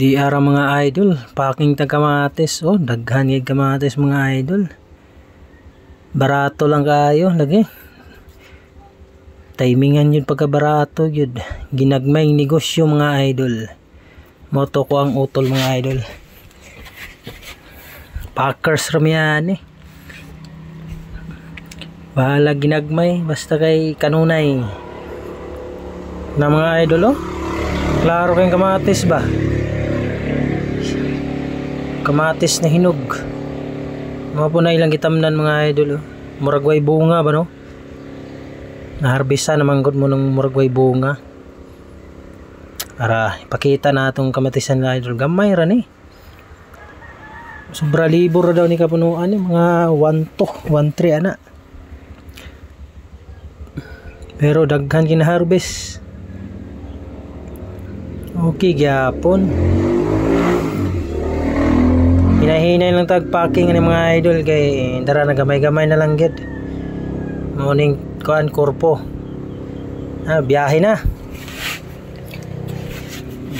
Di ara mga idol, packing tag kamatis. Oh, daghan gid kamatis mga idol. Barato lang kayo lagi. Timingan yun pagka barato yun. Ginagmay negosyo mga idol. Moto ko ang utol mga idol. Packers ramiyan eh. Bahala ginagmay basta kay kanunay. Na mga idol oh. Klaro kayong kamatis ba? Kamatis na hinog. Mga po na ilang gitamnan mga idol oh. Muragway bunga ba no? Naharbisa naman gud mo ng muragway bunga. Ara, ipakita na itong kamatisan na idol. Gamay ra ni. Sobra libur daw ni kapunuan ni mga 1-3 ana. Pero daghan kinaharvest. Okay gyapon. Hinahinay lang tag packing ni mga idol kay dara na gamay-gamay na lang gid. Morning kuan korpo. Biyahe na.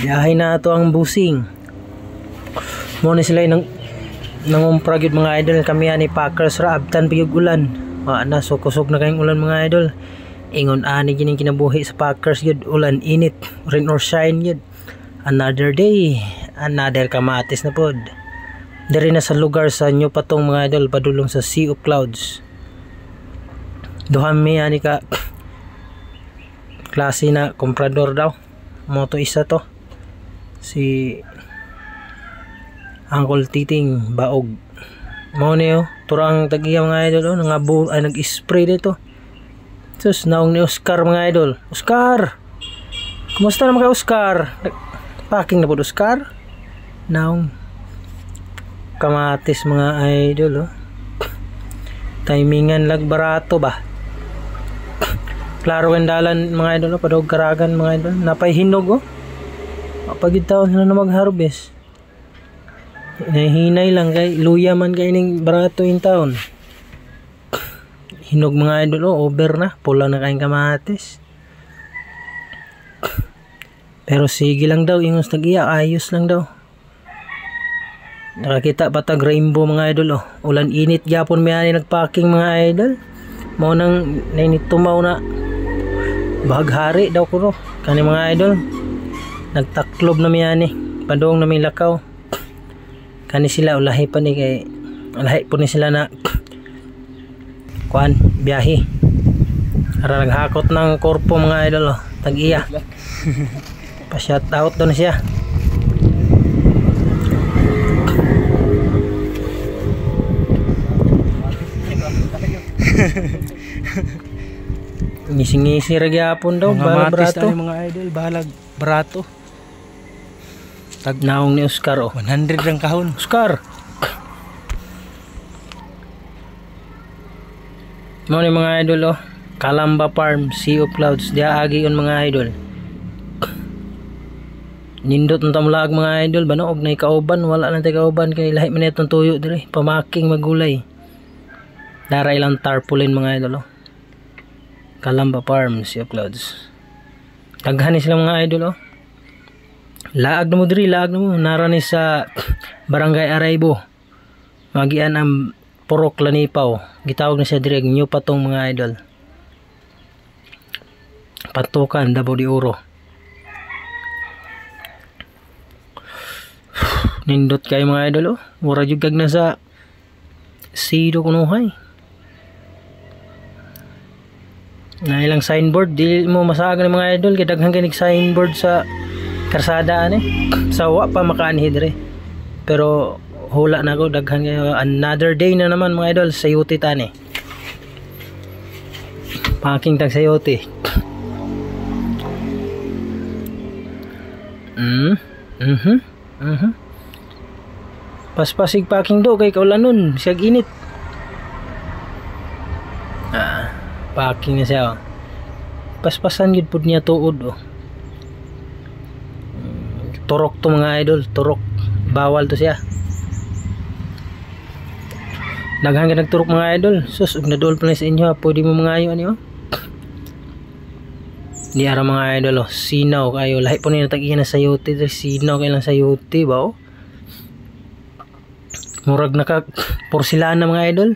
Biyahe na to ang busing. Mo ni sila nangumpra gyud mga idol kami ani Packers ra abtan piyog ulan. Na kusog na kayong ulan mga idol. Ingon ani gining kinabuhi sa Packers gyud ulan init rain or shine gyud. Another day, another kamatis na pod. Diri na sa lugar sa New Patong mga idol padulong sa Sea of Clouds. Duham mi ani ka klase na komprador daw. Moto isa to. Si Uncle Titing Baog. Mao niyo turang tagiya mga idol nag-spray dito. Sus naong ni Oscar mga idol. Oscar. Kumusta naman kay Oscar? Packing na po Oscar. Naong kamatis mga idol oh. Timingan lag barato ba. Klaro kendalan mga idol oh. Padog karagan mga idol. Napay hinog oh. Pagid taon na mag-harvest. Hinay lang kay luya man kay ning barato in taon. Hinog mga idol oh, over na, pula na kaing kamatis. Pero sige lang daw, ingos tagiya, ayos lang daw. Nakakita patag rainbow mga idol oh. Ulan init gyapon may ani nagpacking mga idol. Mao nang nainitumaw na bahaghari daw ko ro. Kani mga idol. Nagtaklob na may ani, padong na may lakaw. Kani sila ulahi pa ni kay ulahi po ni sila na kuan biyahe. Ara naghakot ng korpo mga idol oh. Tag-iya. Pa shout out doon siya. Ngisi-ngisi ra gyapon daw balag barato mga idol balag barato. Tagnaong ni Oscar oh. 100 ang kahon. Oscar. Mo ni mga idol oh. Calamba Farm, Sea of Clouds. Dia agi on mga idol. Nindot unta mulaag mga idol bano og nay kauban wala na tay kauban kay lahi man itong tuyo dire pamaking magulay. Dara ilang tarpaulin mga idol oh. Calamba Farm, Sea of Clouds. Daghan sila mga idol oh. Laag na mo diri, laag na mo narani sa Barangay Araybo. Magian ang Purok Lanipaw. Gitawag na siya direk New Patong mga idol. Patukan Davao de Oro. Nindot kayo mga idol oh. Mura jugag na sa Sido kunuhay. Na ilang signboard di mo masaga ng mga idol kay daghan kay signboard sa karsada ani. Sa wa pa makaanhi dire. Pero hula na ko daghan kayo. Another day na naman mga idol sa Sayote tani. Packing tag Sayote. Paspasig packing do kay kaulanon siyag init. Packing na siya oh. Paspasan gid pud niya tuod oh. Turok to mga idol, turok. Bawal to siya. Daghan ka nagturok mga idol. Sus, ug nadol pa na sa inyo. Pwede mo mga ayo ani oh. Di ara mga idol sinaw kayo lahi po nila tag-iya na sayote, sinaw kayo lang sayote ba oh. Murag naka porselana mga idol.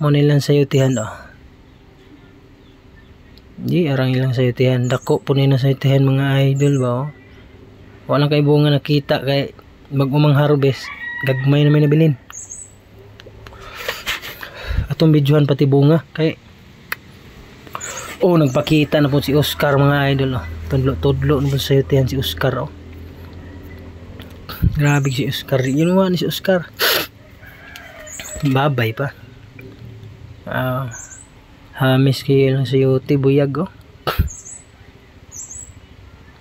Mo nilang sayotihan oh. Di arang ilang sayotihan, dako po nila sayotihan mga idol ba oh. Walang kay bunga nakita kay mag-umang harvest, gagmay na may nabilin. Atong videohan pati bunga kay nagpakita na po si Oscar mga idol oh. Tudlo na po sa sayotihan si Oscar oh. Grabe si Oscar, yun nga ni si Oscar. Babay pa. Hamis kayo lang sayote buyag oh.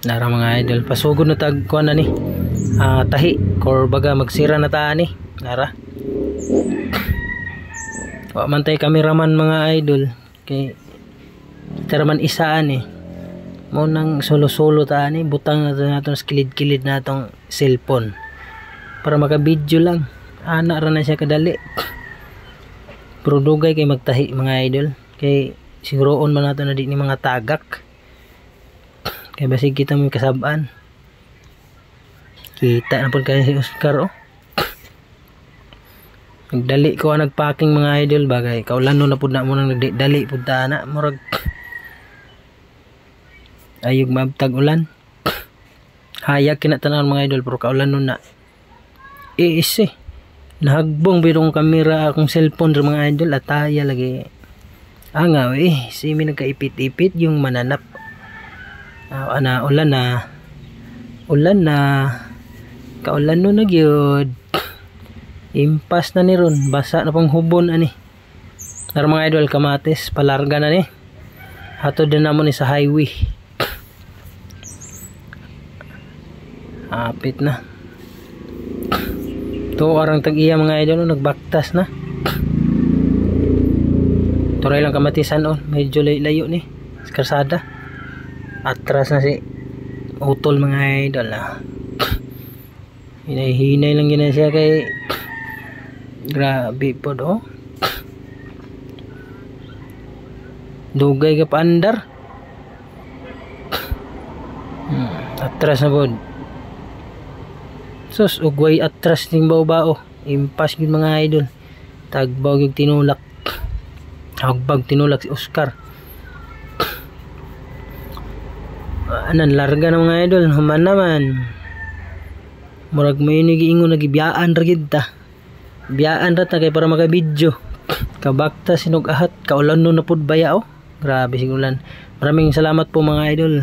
Nara mga idol, pasugod na tag kuan na ni. Tahi or baga magsira na ta ni. Nara. Wa man tay cameraman mga idol kay taraman isaan eh. Mo nang solo-solo ta ni, butang na nato sa kilid-kilid natong cellphone para maka-video lang. Ana ra na siya kadali. Pero dugay kay magtahi mga idol kay siguroon man nato na di ni mga tagak. Kay basig kita may kasabaan. Kita na pud kay si Oscar oh. Nagdali ko nagpacking mga idol bagay kaulan no na pud na mo nang nagdali pud ta na murag ayog mabtag ulan. Hayag kinatanan mga idol pero kaulan nun na iisi nahagbong birong kamera akong cellphone rin mga idol ataya lagi angaw simi nagkaipit-ipit yung mananap. Ulan na kaulan nun nagyod impas na ni ron basa na pang hubon ani. Pero mga idol kamatis palarga na ni hatod din namon ni sa highway. Apit na. To arang tag-iya mga idol nagbaktas na. Turay lang kamatisan medyo layo ni sa karsada. Atras na si utol mga idol Hinay-hinay lang gina siya kay grabe po do. Dugay ka pa andar. Atras na po. Sus ugway atras ning bao-bao impas gid mga idol tagbaw gyud tinulak hagbag tinulak si Oscar. Anan larga na mga idol human naman murag may nigiingon nagibiyaan ra gid ta biyaan ra ta kay para maka video kabakta sinog ahat kaulan no na pud baya grabe sigulan. Maraming salamat po mga idol.